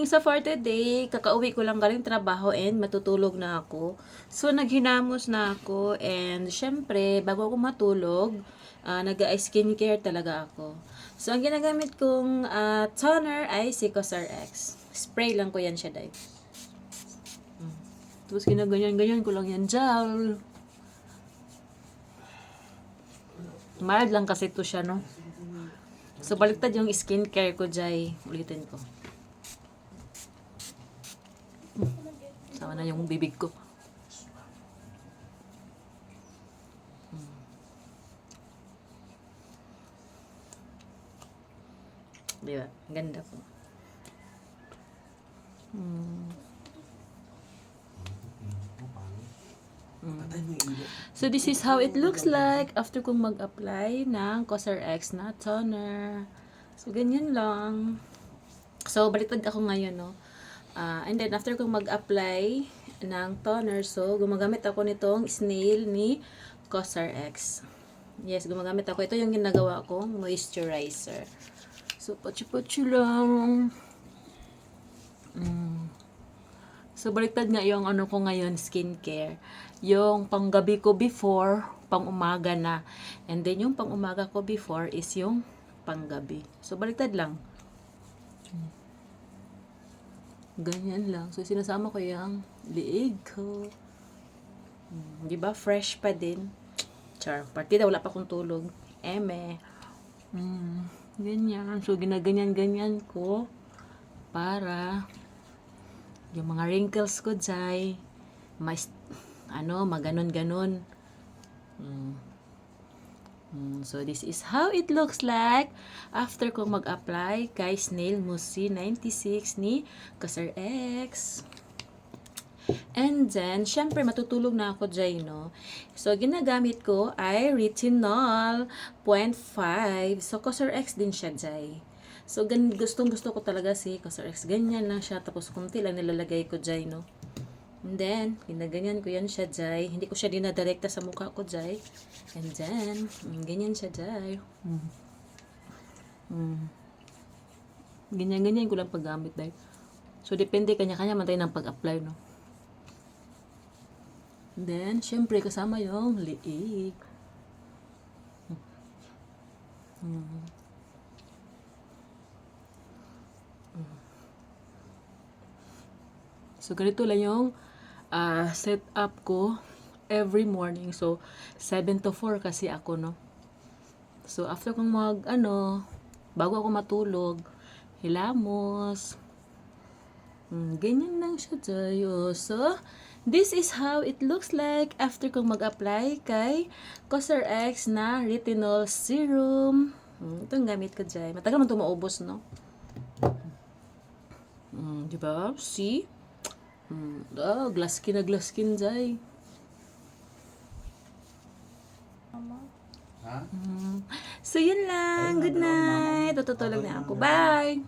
morning sa for today. Kakauwi ko lang galing trabaho and matutulog na ako. So, naghinamos na ako and syempre, bago ako matulog, nag-skincare talaga ako. So, ang ginagamit kong toner ay si CosRX. Spray lang ko yan siya, dahil. Tapos, ginaganyan-ganyan ko lang yan, gel. Mild lang kasi to siya, no? So, baliktad yung skincare ko, Jai. Ulitin ko. Sama na yung bibig ko. Diba? Ganda po. So, this is how it looks like after kong mag-apply ng CosRX na toner. So, ganyan lang. So, baliktad ako ngayon, no? And then, after kong mag-apply ng toner, so, gumagamit ako nitong snail ni CosRX. Yes, gumagamit ako. Ito yung ginagawa kong moisturizer. So, patsi-patsi lang. So, baliktad nga yung ano ko ngayon, skincare. Yung panggabi ko before, pang umaga na. And then, yung pang umaga ko before is yung panggabi. So, baliktad lang. Ganyan lang. So, sinasama ko yung liig ko. Diba? Fresh pa din. Char. Partida, wala pa akong tulog. Eme. Ganyan. So, ginaganyan-ganyan ko para yung mga wrinkles ko dyan, maganon-ganon. So, this is how it looks like after kong mag-apply kay Snail Mousse 96 ni CosRX. And then, syempre, matutulog na ako dyan, no? So, ginagamit ko ay retinol 0.5. So, CosRX din siya dyan. So, gustong-gusto ko talaga si CosRX. Ganyan lang siya. Tapos, kunti lang nilalagay ko dyan, no? And then, ginaganyan ko yan siya dyan. Hindi ko siya dinadirekta sa mukha ko dyan. And then, ganyan siya dyan. Ganyan-ganyan ko lang paggamit dyan. So, depende kanya-kanya man tayo ng pag-apply, no? And then, syempre, kasama yung liig. So, ganito lang yung setup ko every morning. So, 7 to 4 kasi ako, no? So, after kong bago ako matulog, hilamos. Ganyan lang siya tayo. So, this is how it looks like after kong mag-apply kay CosRX na retinol serum. Ito yung gamit ko dyan. Matagal man ito maubos, no? Diba? See? Glass skin dyan. So, yun lang. Good night. Tutulog na ako. Bye!